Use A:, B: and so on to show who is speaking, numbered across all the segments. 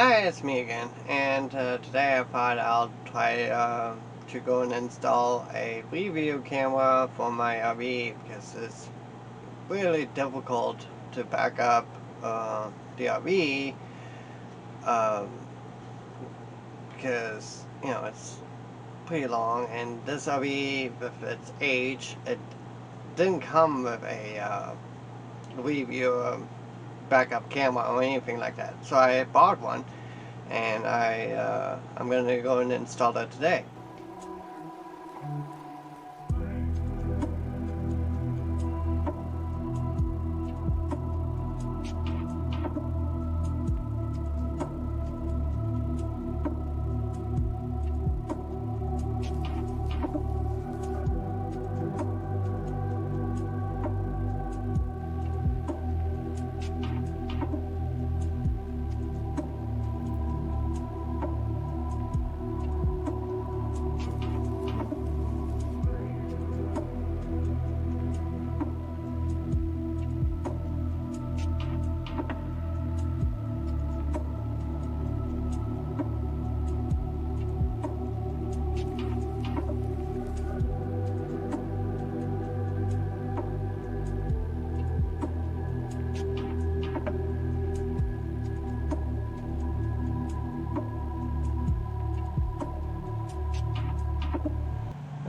A: Hi, it's me again, and today I thought I'll try to go and install a review camera for my RV because it's really difficult to back up the RV um, because it's pretty long, and this RV with its age, it didn't come with a review backup camera or anything like that. So I bought one, and I'm gonna go and install that today.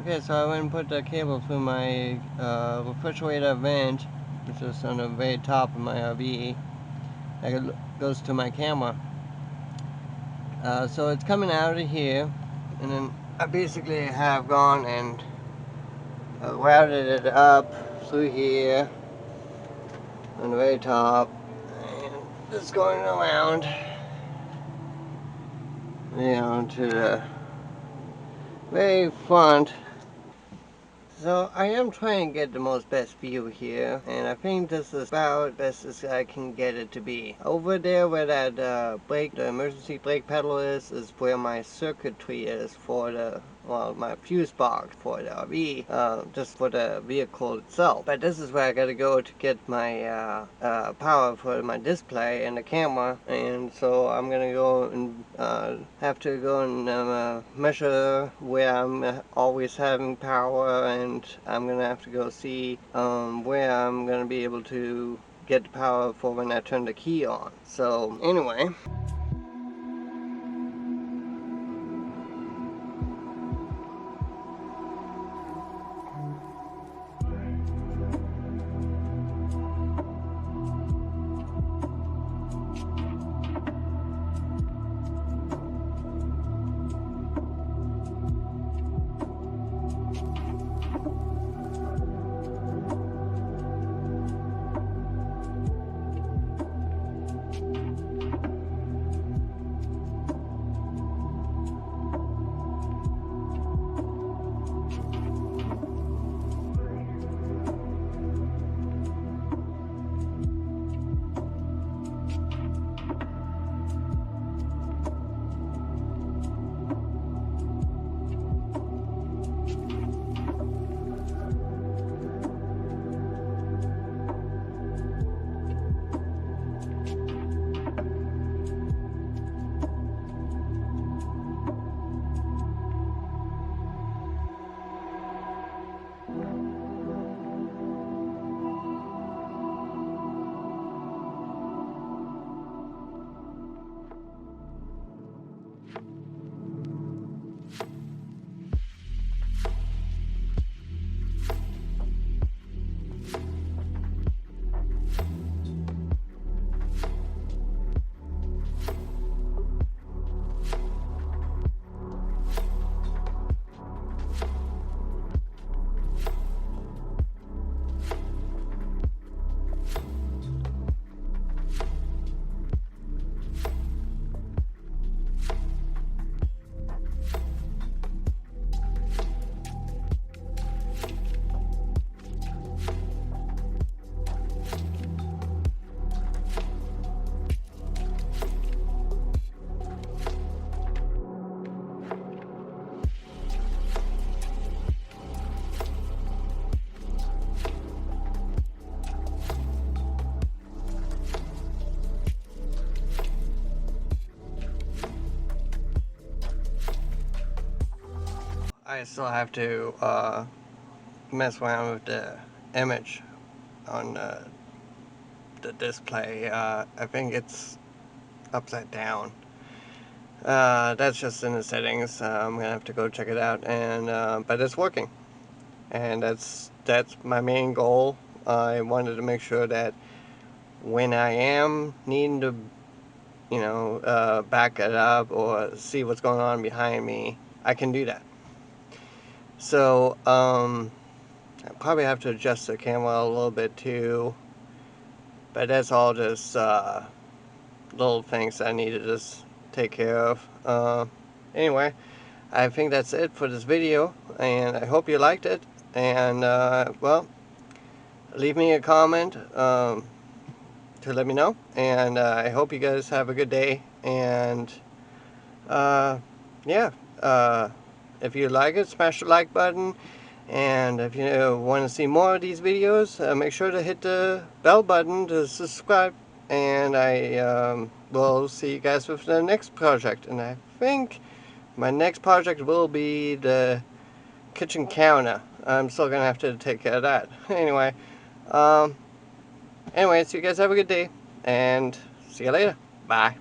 A: Okay, so I went and put the cable through my refrigerator vent, which is on the very top of my RV. That goes to my camera. So it's coming out of here, and then I basically have gone and routed it up through here on the very top, and just going around, to the very front. So I am trying to get the most best view here, and I think this is about best as I can get it to be. Over there where that the emergency brake pedal is where my circuitry is for my fuse box for the RV, just for the vehicle itself. But this is where I gotta go to get my power for my display and the camera, and so I'm gonna go and have to go and measure where I'm always having power, and I'm gonna have to go see where I'm gonna be able to get the power for when I turn the key on. So anyway. I still have to mess around with the image on the display. I think it's upside down. That's just in the settings. I'm gonna have to go check it out, and but it's working, and that's my main goal. I wanted to make sure that when I am needing to, back it up or see what's going on behind me, I can do that. So I probably have to adjust the camera a little bit too, but that's all just little things I need to just take care of. Anyway, I think that's it for this video, and I hope you liked it. And well, leave me a comment to let me know. And I hope you guys have a good day. And yeah, if you like it, smash the like button. And if you want to see more of these videos, make sure to hit the bell button to subscribe. And I will see you guys with the next project. And I think my next project will be the kitchen counter. I'm still going to have to take care of that. Anyway, so you guys have a good day. And see you later. Bye.